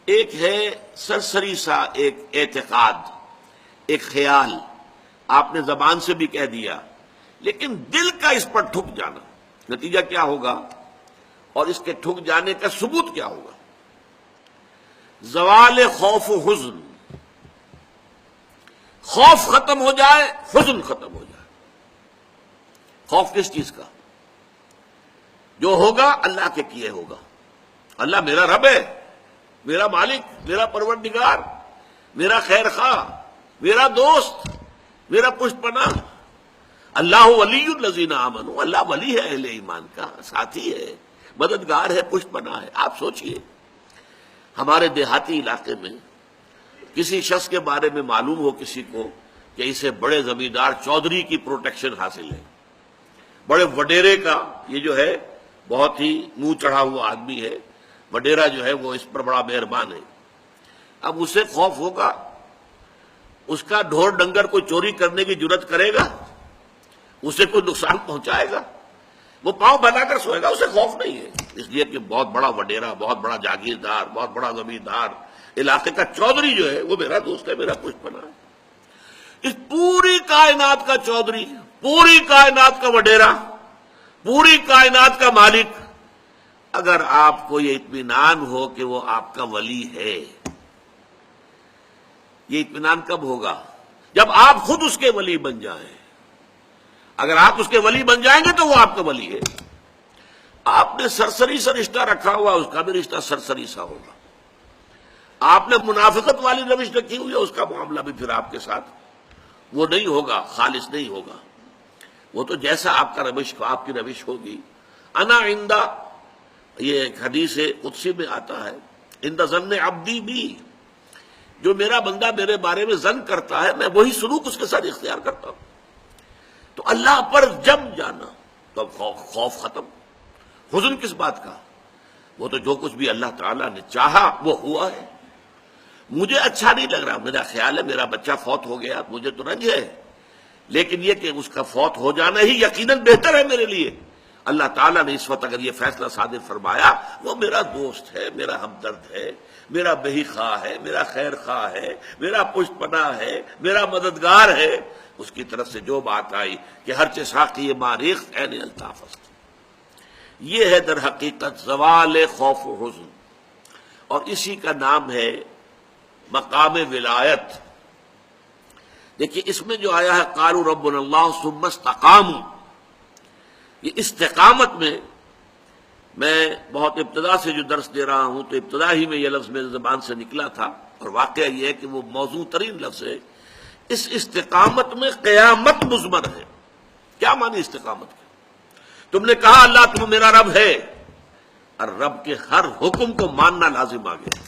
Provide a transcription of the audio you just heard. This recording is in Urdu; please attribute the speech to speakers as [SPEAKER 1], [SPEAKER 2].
[SPEAKER 1] ایک ہے سرسری سا ایک اعتقاد، ایک خیال، آپ نے زبان سے بھی کہہ دیا لیکن دل کا اس پر ٹھک جانا، نتیجہ کیا ہوگا اور اس کے ٹھک جانے کا ثبوت کیا ہوگا؟ زوال خوف و حزن، خوف ختم ہو جائے، حزن ختم ہو جائے۔ خوف کس چیز کا؟ جو ہوگا اللہ کے کیے ہوگا۔ اللہ میرا رب ہے، میرا مالک، میرا پروردگار، میرا خیر خواہ، میرا دوست، میرا پشت پناہ۔ اللہ ولی الذین آمنوا، اللہ ولی ہے اہل ایمان کا، ساتھی ہے، مددگار ہے، پشت پناہ ہے۔ آپ سوچئے ہمارے دیہاتی علاقے میں کسی شخص کے بارے میں معلوم ہو کسی کو کہ اسے بڑے زمیندار چودھری کی پروٹیکشن حاصل ہے، بڑے وڈیرے کا، یہ جو ہے بہت ہی منہ چڑھا ہوا آدمی ہے، وڈیرا جو ہے وہ اس پر بڑا مہربان ہے۔ اب اسے خوف ہوگا، اس کا ڈھور ڈنگر کوئی چوری کرنے کی جرت کرے گا، اسے کوئی نقصان پہنچائے گا، وہ پاؤں بنا کر سوئے گا، اسے خوف نہیں ہے، اس لیے کہ بہت بڑا وڈیرا، بہت بڑا جاگیردار، بہت بڑا زمیندار، علاقے کا چودھری جو ہے وہ میرا دوست ہے، میرا پشت پناہ ہے۔ اس پوری کائنات کا چودھری، پوری کائنات کا وڈیرا، پوری کائنات کا مالک، اگر آپ کو یہ اطمینان ہو کہ وہ آپ کا ولی ہے، یہ اطمینان کب ہوگا؟ جب آپ خود اس کے ولی بن جائیں۔ اگر آپ اس کے ولی بن جائیں گے تو وہ آپ کا ولی ہے۔ آپ نے سرسری سا رشتہ رکھا ہوا، اس کا بھی رشتہ سرسری سا ہوگا۔ آپ نے منافقت والی روش رکھی ہوئی ہے، اس کا معاملہ بھی پھر آپ کے ساتھ وہ نہیں ہوگا، خالص نہیں ہوگا۔ وہ تو جیسا آپ کا روش، آپ کی روش ہوگی۔ انا عندہ، یہ ایک حدیث قدسی میں آتا ہے، عند ظن عبدی بی، جو میرا بندہ میرے بارے میں ظن کرتا ہے میں وہی سلوک اس کے ساتھ اختیار کرتا ہوں۔ تو اللہ پر جم جانا تو اب خوف ختم۔ حزن کس بات کا؟ وہ تو جو کچھ بھی اللہ تعالیٰ نے چاہا وہ ہوا ہے۔ مجھے اچھا نہیں لگ رہا، میرا خیال ہے میرا بچہ فوت ہو گیا، مجھے تو رنج ہے، لیکن یہ کہ اس کا فوت ہو جانا ہی یقیناً بہتر ہے میرے لیے۔ اللہ تعالیٰ نے اس وقت اگر یہ فیصلہ صادر فرمایا، وہ میرا دوست ہے، میرا ہمدرد ہے، میرا بہی خواہ ہے، میرا خیر خواہ ہے، میرا پشت پناہ ہے، میرا مددگار ہے، اس کی طرف سے جو بات آئی کہ ہر ساقی ماریخ عین الطاف است، یہ ہے در حقیقت زوال خوف و حزن، اور اسی کا نام ہے مقام ولایت۔ دیکھیے اس میں جو آیا ہے قالوا ربنا اللہ ثم استقاموا، یہ استقامت میں بہت ابتدا سے جو درس دے رہا ہوں تو ابتدا ہی میں یہ لفظ میرے زبان سے نکلا تھا، اور واقعہ یہ ہے کہ وہ موضوع ترین لفظ ہے۔ اس استقامت میں قیامت مضمر ہے۔ کیا معنی استقامت کے؟ تم نے کہا اللہ تم میرا رب ہے، اور رب کے ہر حکم کو ماننا لازم آ گیا۔